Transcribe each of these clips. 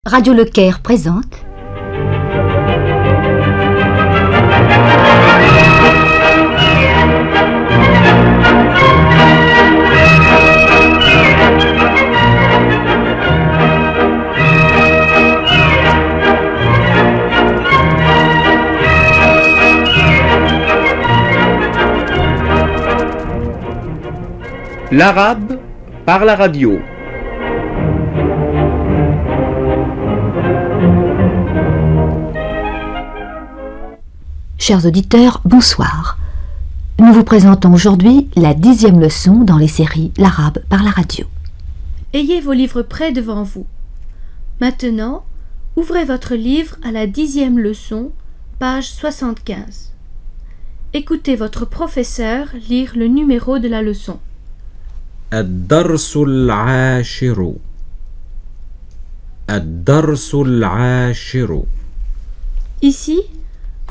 Radio Le Caire présente l'arabe par la radio. Chers auditeurs, bonsoir. Nous vous présentons aujourd'hui la 10e leçon dans les séries L'arabe par la radio. Ayez vos livres prêts devant vous. Maintenant, ouvrez votre livre à la 10e leçon, page 75. Écoutez votre professeur lire le numéro de la leçon. الدرس العاشر الدرس العاشر. Ici,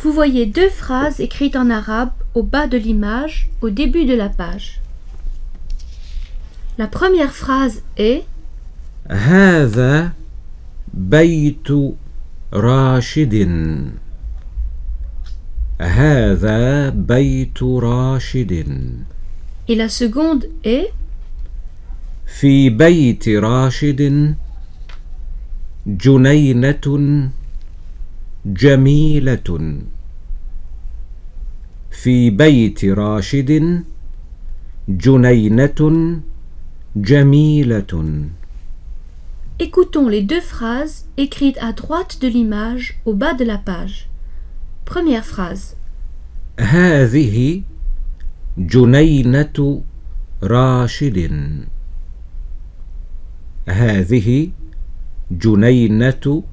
vous voyez deux phrases écrites en arabe au bas de l'image, au début de la page. La première phrase est هذا بيت راشد. هذا بيت راشد. et la seconde est في بيت راشد جنينة جميلة. في بيت راشد جنينة جميلة. Écoutons les deux phrases écrites à droite de l'image au bas de la page. Première phrase. هذه جنينة راشد. هذه جنينة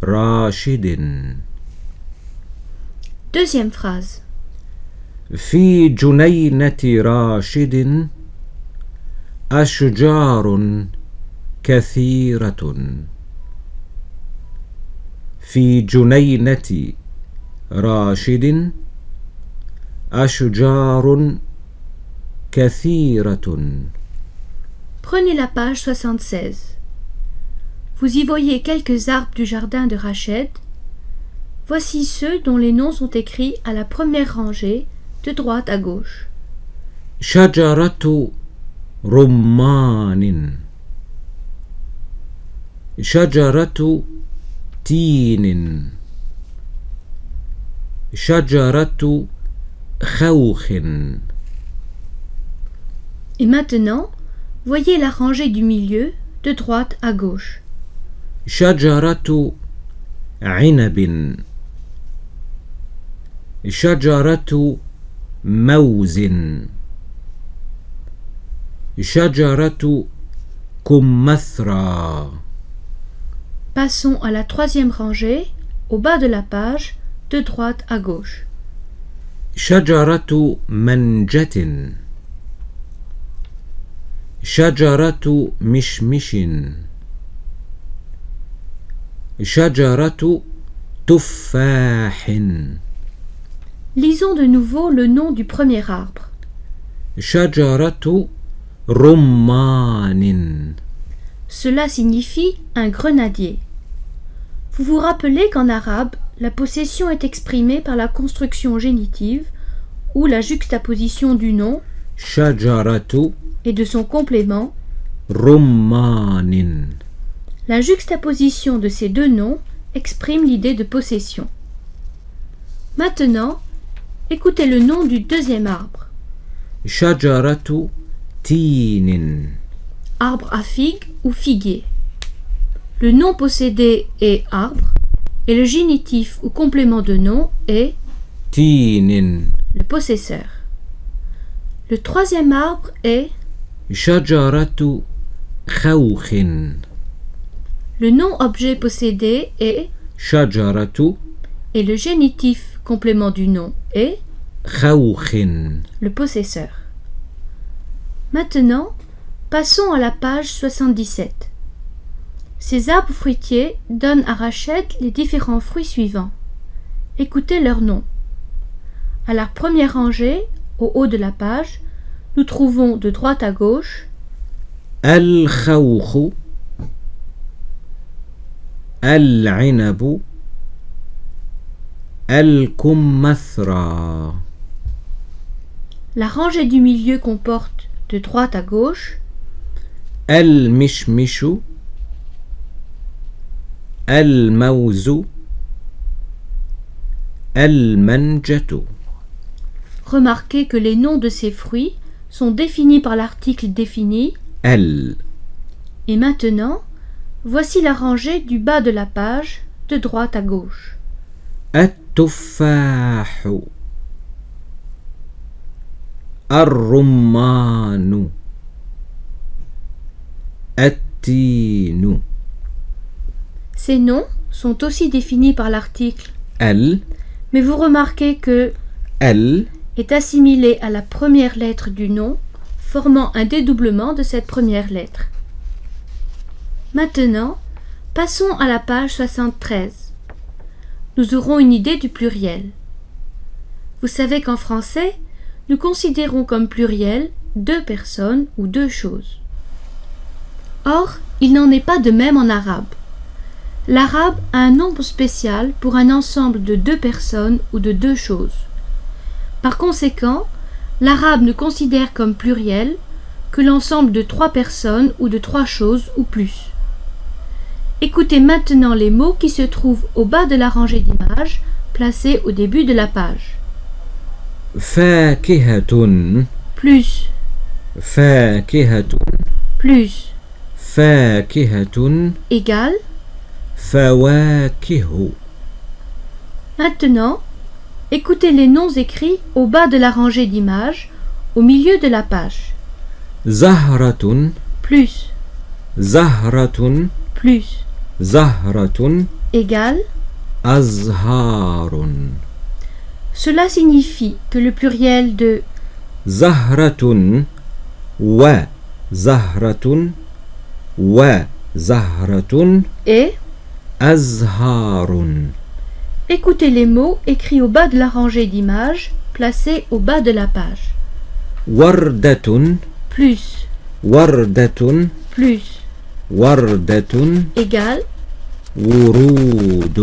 راشد. Deuxième phrase. في جنينة راشد أشجار كثيرة. في جنينة راشد أشجار كثيرة. Prenez la page 76. Vous y voyez quelques arbres du jardin de Rached. Voici ceux dont les noms sont écrits à la première rangée, de droite à gauche. شجرة رمان. شجرة تين. شجرة خوخ. Et maintenant, voyez la rangée du milieu, de droite à gauche. شجرة عنب. شجرة موز. شجرة كمثرى. Passons à la troisième rangée, au bas de la page, de droite à gauche. شجرة منجة. شجرة مشمش. شجرة تفاح. Lisons de nouveau le nom du premier arbre. شجرة رمان. Cela signifie un grenadier. Vous vous rappelez qu'en arabe, la possession est exprimée par la construction génitive ou la juxtaposition du nom شجرة et de son complément. رمان. La juxtaposition de ces deux noms exprime l'idée de possession. Maintenant, écoutez le nom du deuxième arbre. شجرة تين. Arbre à figue ou figuier. Le nom possédé est arbre et le génitif ou complément de nom est تين. le possesseur. Le troisième arbre est شجرة خوخ. le nom objet possédé est شجرة et le génitif complément du nom est خوخ. le possesseur. Maintenant, passons à la page 77. Ces arbres fruitiers donnent à Rached les différents fruits suivants. Écoutez leurs noms. À la première rangée, au haut de la page, nous trouvons de droite à gauche الخوخ العنب الكمثرى. La rangée du milieu comporte de droite à gauche المشمش الموز المنجة. Remarquez que les noms de ces fruits sont définis par l'article défini. ال. Et maintenant, voici la rangée du bas de la page, de droite à gauche. التفاح الرمان التين. Ces noms sont aussi définis par l'article, ال. mais vous remarquez que ال est assimilé à la première lettre du nom, formant un dédoublement de cette première lettre. Maintenant, passons à la page 73. Nous aurons une idée du pluriel. Vous savez qu'en français, nous considérons comme pluriel deux personnes ou deux choses. Or, il n'en est pas de même en arabe. L'arabe a un nombre spécial pour un ensemble de deux personnes ou de deux choses. Par conséquent, l'arabe ne considère comme pluriel que l'ensemble de trois personnes ou de trois choses ou plus. Écoutez maintenant les mots qui se trouvent au bas de la rangée d'images placée au début de la page. فاكهة Plus, فاكهة plus, فاكهة égal. فواكه. Maintenant, écoutez les noms écrits au bas de la rangée d'images, au milieu de la page. زهرة Plus, زهرة plus, زهرة égal. أزهار. Cela signifie que le pluriel de زهرة وزهرة وزهرة est. أزهار. Écoutez les mots écrits au bas de la rangée d'images, placés au bas de la page. وردة Plus, وردة plus, وردة égal. ورود.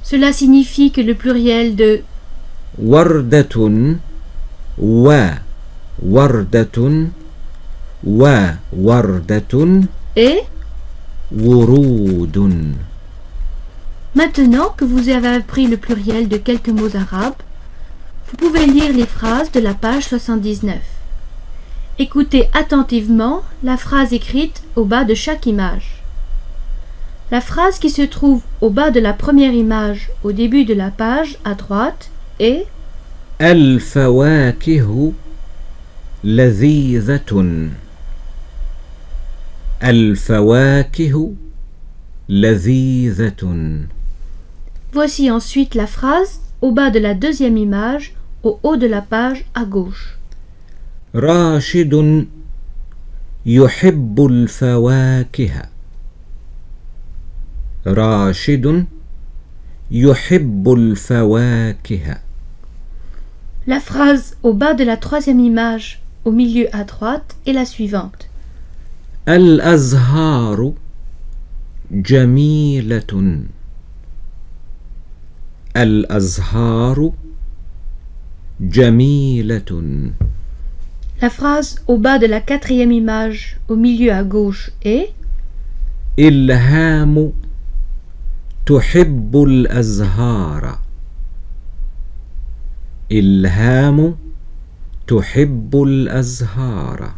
Cela signifie que le pluriel de وردة ووردة ووردة est. ورود. Maintenant que vous avez appris le pluriel de quelques mots arabes, vous pouvez lire les phrases de la page 79. Écoutez attentivement la phrase écrite au bas de chaque image. La phrase qui se trouve au bas de la première image au début de la page à droite est الفواكه لذيذة. الفواكه لذيذة. Voici ensuite la phrase au bas de la deuxième image au haut de la page à gauche. راشد يحب الفواكه. راشد يحب الفواكه. La phrase au bas de la troisième image au milieu à droite est la suivante. الأزهار جميلة. الأزهار جميلة. La phrase au bas de la quatrième image au milieu à gauche est إلهام تحب الأزهار. إلهام تحب الأزهار.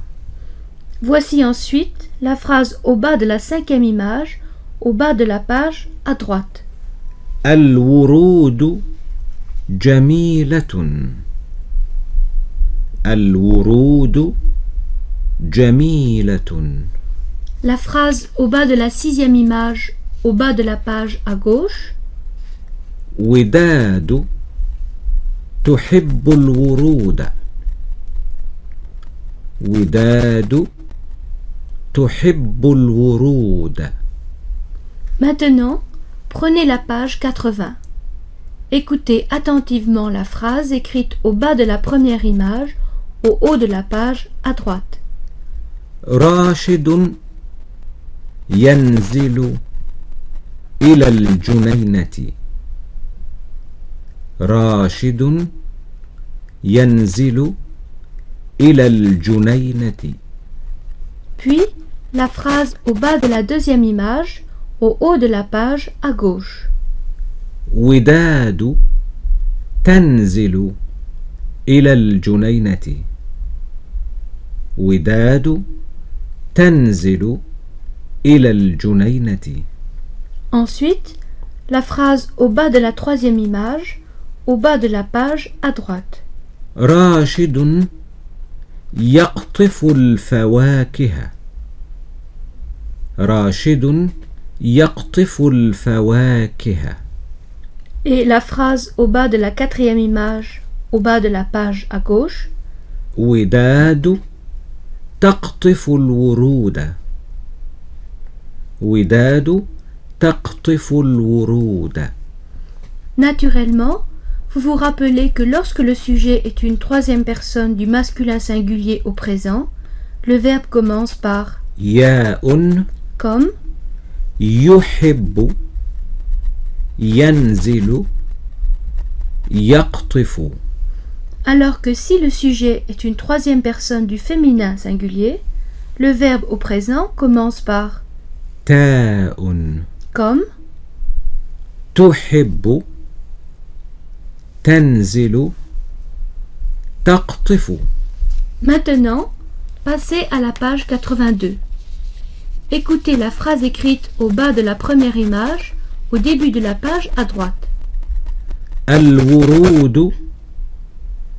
Voici ensuite la phrase au bas de la cinquième image au bas de la page à droite. الورود جميلة. الورود جميلة. La phrase au bas de la sixième image au bas de la page à gauche. وداد تحب الورود. وداد تحب الورود. Maintenant, prenez la page 80. Écoutez attentivement la phrase écrite au bas de la première image au haut de la page à droite. راشد ينزل إلى الجنينة راشد ينزل إلى الجنينة. Puis, la phrase au bas de la deuxième image, au haut de la page à gauche. وداد تنزل إلى الجنينة. وداد تنزل إلى الجنينة. Ensuite, la phrase au bas de la troisième image, au bas de la page à droite. راشد يقطف الفواكه. راشد يقطف الفواكه. Et la phrase au bas de la quatrième image, au bas de la page à gauche. وداد تقطف الورود. وداد تقطف الورود. Naturellement, vous vous rappelez que lorsque le sujet est une troisième personne du masculin singulier au présent, le verbe commence par ياء comme, يحب ينزل يقطف. alors que si le sujet est une troisième personne du féminin singulier, le verbe au présent commence par تاء comme, تحب تنزل تقطف. Maintenant, passez à la page 82. Écoutez la phrase écrite au bas de la première image, au début de la page à droite. الورود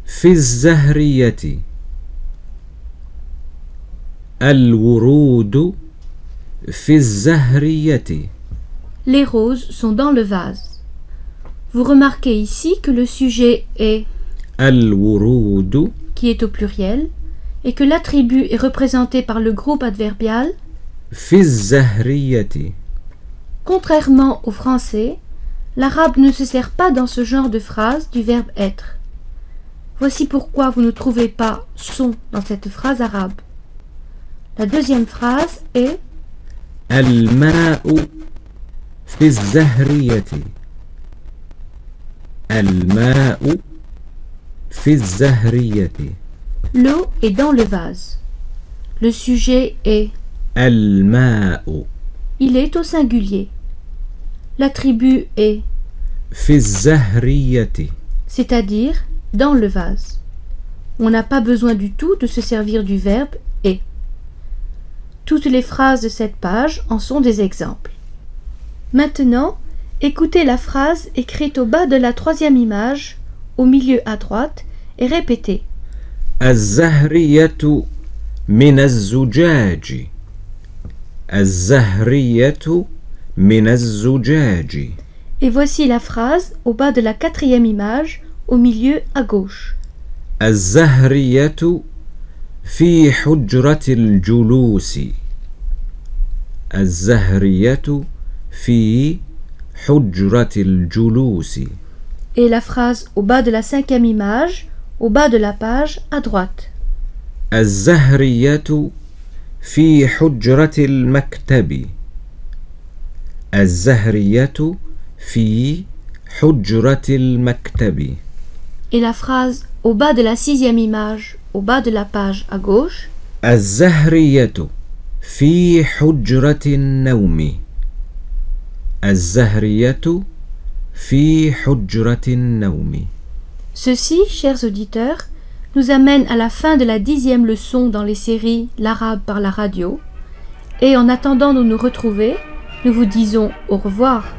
في الزهرية. الورود في الزهرية. Les roses sont dans le vase. Vous remarquez ici que le sujet est الورود qui est au pluriel et que l'attribut est représenté par le groupe adverbial. في الزهرية. Contrairement au français, l'arabe ne se sert pas dans ce genre de phrase du verbe être. Voici pourquoi vous ne trouvez pas sont dans cette phrase arabe. La deuxième phrase est الماء في الزهرية. الماء في الزهرية. l'eau est dans le vase. Le sujet est الماء. il est au singulier. L'attribut est في الزهرية. c'est-à-dire dans le vase. On n'a pas besoin du tout de se servir du verbe est. Toutes les phrases de cette page en sont des exemples. Maintenant, écoutez la phrase écrite au bas de la troisième image, au milieu à droite, et répétez. الزهرية من الزجاج. الزهرية من الزجاج. Et voici la phrase au bas de la quatrième image, au milieu à gauche. الزهرية في حجرة الجلوس. الزهرية في حجرة الجلوس. Et la phrase au bas de la cinquième image, au bas de la page à droite. الزهرية في حجرة المكتب. الزهرية في حجرة المكتب. Et la phrase au bas de la sixième image, au bas de la page à gauche. الزهرية في حجرة النوم. الزهرية في حجرة النوم. Ceci, chers auditeurs, nous amène à la fin de la 10e leçon dans les séries L'arabe par la radio. Et en attendant de nous retrouver, nous vous disons au revoir.